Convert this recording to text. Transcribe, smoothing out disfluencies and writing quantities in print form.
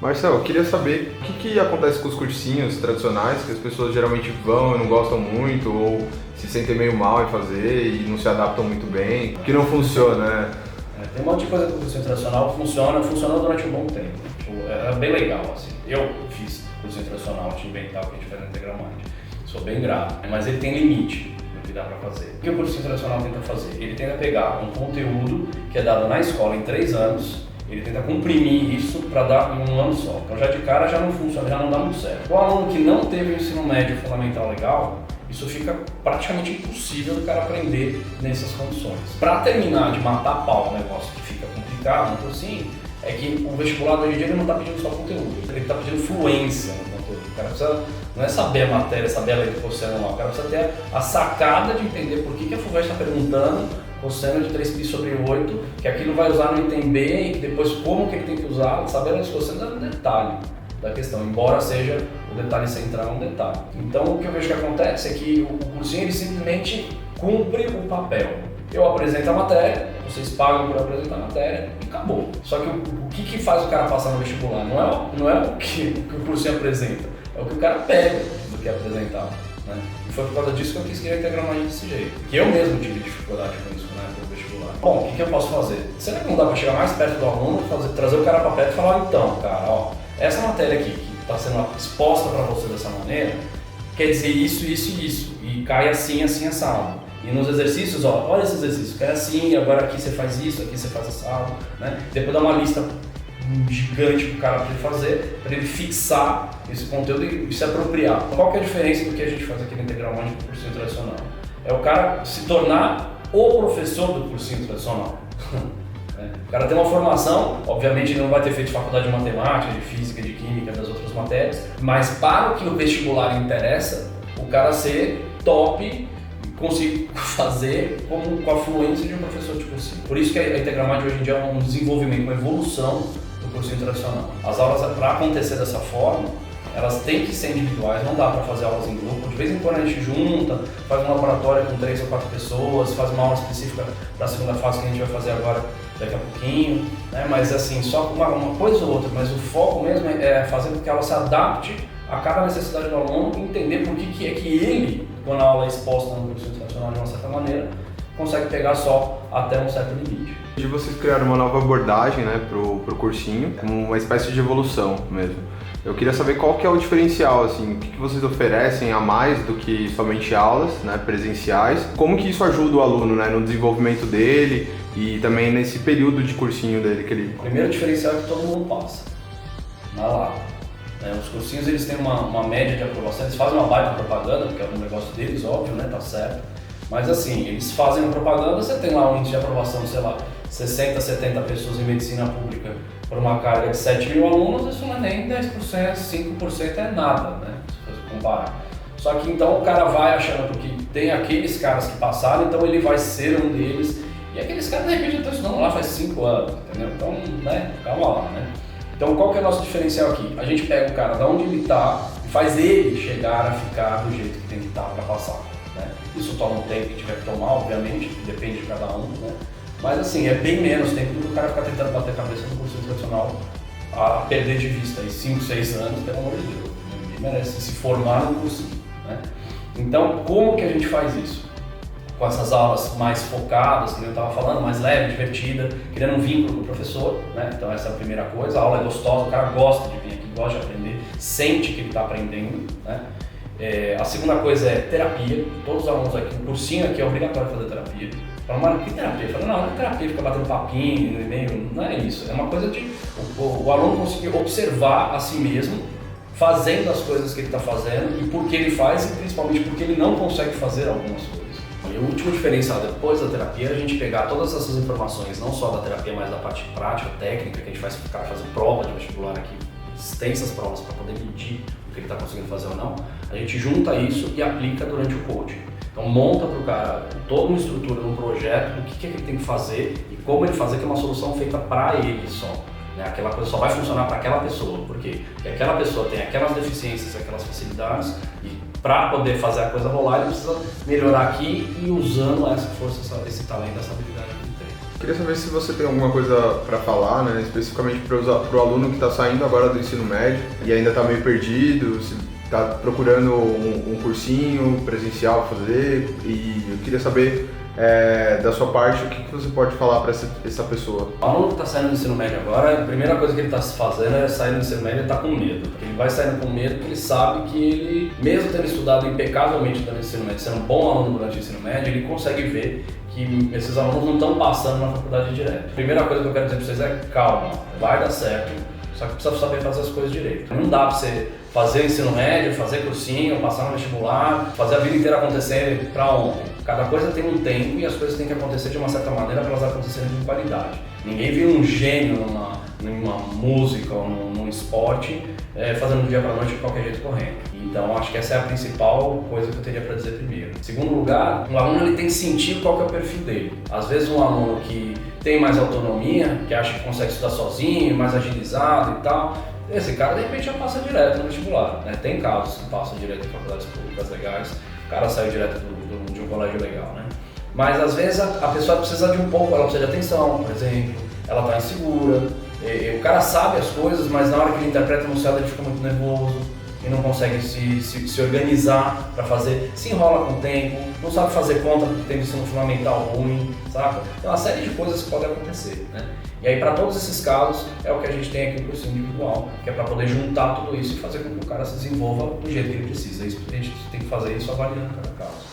Marcelo, eu queria saber o que acontece com os cursinhos tradicionais, que as pessoas geralmente vão e não gostam muito, ou se sentem meio mal em fazer e não se adaptam muito bem, que não funciona, né? Tem um monte de coisa que o cursinho tradicional funcionou durante um bom tempo. Tipo, é bem legal, assim. Eu fiz cursinho tradicional de ambiental que a gente faz na Integral Mind. Sou bem grato, mas ele tem limite no que dá para fazer. O que o cursinho tradicional tenta fazer? Ele tenta pegar um conteúdo que é dado na escola em 3 anos, ele tenta comprimir isso para dar em um ano só. Então já de cara já não funciona, já não dá muito certo. O aluno que não teve um ensino médio fundamental legal, isso fica praticamente impossível do cara aprender nessas condições. Para terminar de matar pau o negócio que fica complicado no cursinho, é que o vestibular hoje em dia ele não está pedindo só conteúdo, ele está pedindo fluência no conteúdo. O cara precisa, não é saber a matéria, saber a lei do cosseno lá, o cara precisa ter a sacada de entender por que a FUVEST está perguntando cosseno de 3π sobre 8, que aquilo vai usar no item B e depois como que ele tem que usar, saber a lei dos cossenos é um detalhe da questão, embora seja o detalhe central um detalhe. Então o que eu vejo que acontece é que o cursinho ele simplesmente cumpre o papel. Eu apresento a matéria, vocês pagam por apresentar a matéria e acabou. Só que o que faz o cara passar no vestibular? Não é o que o cursinho apresenta, é o que o cara pega do que é apresentado. Né? E foi por causa disso que eu quis criar a Integral Mind desse jeito. Porque eu mesmo tive dificuldade com isso, né, no vestibular. Bom, o que eu posso fazer? Será que não dá para chegar mais perto do aluno, trazer o cara para perto e falar, então, cara, ó, essa matéria aqui que está sendo exposta para você dessa maneira, quer dizer isso, isso e isso, e cai assim, assim, assado. E nos exercícios, ó, olha esse exercício, cai assim, agora aqui você faz isso, aqui você faz assado, né? Depois dá uma lista gigante para o cara fazer, para ele fixar esse conteúdo e se apropriar. Qual que é a diferença do que a gente faz aqui no Integral Mind com o cursinho tradicional? É o cara se tornar o professor do cursinho tradicional. O cara tem uma formação, obviamente ele não vai ter feito faculdade de matemática, de física, de química, das outras matérias, mas para o que o vestibular interessa, o cara ser top e conseguir fazer com a fluência de um professor de cursinho. Por isso que a Integral Mind hoje em dia é um desenvolvimento, uma evolução do cursinho tradicional. As aulas, para acontecer dessa forma, elas têm que ser individuais, não dá para fazer aulas em grupo. De vez em quando a gente junta, faz um laboratório com 3 ou 4 pessoas, faz uma aula específica para a segunda fase que a gente vai fazer agora daqui a pouquinho, né? Mas assim, só uma coisa ou outra, mas o foco mesmo é fazer com que ela se adapte a cada necessidade do aluno e entender por que é que ele, quando a aula é exposta no cursinho tradicional de uma certa maneira, consegue pegar só até um certo limite. De vocês criaram uma nova abordagem, né, pro cursinho, como uma espécie de evolução mesmo. Eu queria saber qual que é o diferencial, assim, o que vocês oferecem a mais do que somente aulas, né, presenciais, como que isso ajuda o aluno, né, no desenvolvimento dele e também nesse período de cursinho dele que ele... O primeiro diferencial é que todo mundo passa, na lata. Os cursinhos eles têm uma média de aprovação, eles fazem uma baita propaganda, porque é um negócio deles, óbvio, né, tá certo. Mas assim, eles fazem a propaganda, você tem lá um índice de aprovação, sei lá, 60, 70 pessoas em medicina pública por uma carga de 7.000 alunos, isso não é nem 10%, 5% é nada, né, se você comparar. Só que então o cara vai achando que tem aqueles caras que passaram, então ele vai ser um deles, e aqueles caras de repente estão estudando lá faz 5 anos, entendeu? Então, né, calma lá, né. Então qual que é o nosso diferencial aqui? A gente pega o cara de onde ele está e faz ele chegar a ficar do jeito que tem que estar para passar. Né? Isso toma um tempo que tiver que tomar, obviamente, depende de cada um, né? Mas assim, é bem menos tempo do que o cara ficar tentando bater a cabeça no cursinho tradicional a perder de vista aí 5, 6 anos, pelo amor de Deus. Ninguém merece se formar no cursinho. Né? Então, como que a gente faz isso? Com essas aulas mais focadas, que eu estava falando, mais leve, divertida, criando um vínculo com o professor, né? Então essa é a primeira coisa, a aula é gostosa, o cara gosta de vir aqui, gosta de aprender, sente que ele está aprendendo, né? A segunda coisa é terapia, todos os alunos aqui, o cursinho aqui é obrigatório fazer terapia. Falam, mano, que terapia? Fala, não é terapia, fica batendo papinho no e-mail, não é isso, é uma coisa de o aluno conseguir observar a si mesmo, fazendo as coisas que ele está fazendo e por que ele faz e principalmente porque ele não consegue fazer algumas coisas. E o último diferencial depois da terapia é a gente pegar todas essas informações, não só da terapia, mas da parte prática, técnica, que a gente faz ficar fazer prova de vestibular aqui, extensas provas para poder medir o que ele está conseguindo fazer ou não, a gente junta isso e aplica durante o coaching. Então monta para o cara toda uma estrutura, um projeto, o que é que ele tem que fazer e como ele fazer, que é uma solução feita para ele só. Né? Aquela coisa só vai funcionar para aquela pessoa, por quê? Porque aquela pessoa tem aquelas deficiências, aquelas facilidades e para poder fazer a coisa rolar ele precisa melhorar aqui e usando essa força, esse talento, essa habilidade que ele tem. Queria saber se você tem alguma coisa para falar, né, especificamente para o aluno que está saindo agora do ensino médio e ainda está meio perdido, se está procurando um cursinho presencial para fazer, e eu queria saber da sua parte o que você pode falar para essa pessoa. O aluno que está saindo do ensino médio agora, a primeira coisa que ele está fazendo é sair do ensino médio e está com medo. Ele vai saindo com medo porque ele sabe que ele, mesmo tendo estudado impecavelmente durante o ensino médio, sendo um bom aluno durante o ensino médio, ele consegue ver que esses alunos não estão passando na faculdade direto. A primeira coisa que eu quero dizer para vocês é calma, vai dar certo, só que precisa saber fazer as coisas direito. Não dá para você fazer ensino médio, fazer cursinho, passar no vestibular, fazer a vida inteira acontecer para ontem. Cada coisa tem um tempo e as coisas têm que acontecer de uma certa maneira para elas acontecerem com qualidade. Ninguém vira um gênio numa música ou num esporte fazendo do dia para noite de qualquer jeito correndo. Então acho que essa é a principal coisa que eu teria para dizer primeiro. Segundo lugar, o aluno ele tem que sentir qual que é o perfil dele. Às vezes um aluno que tem mais autonomia, que acha que consegue estudar sozinho, mais agilizado e tal, esse cara de repente já passa direto no vestibular, né? Tem casos que passam direto em faculdades públicas legais, o cara sai direto de um colégio legal, né? Mas às vezes a pessoa precisa de um pouco, ela precisa de atenção, por exemplo, ela está insegura, o cara sabe as coisas, mas na hora que ele interpreta no céu ele fica muito nervoso e não consegue se organizar para fazer, se enrola com o tempo, não sabe fazer conta porque tem ensino fundamental ruim, saca? Tem uma série de coisas que podem acontecer, né? E aí para todos esses casos é o que a gente tem aqui no curso individual, que é para poder juntar tudo isso e fazer com que o cara se desenvolva do jeito que ele precisa. A gente tem que fazer isso avaliando cada caso.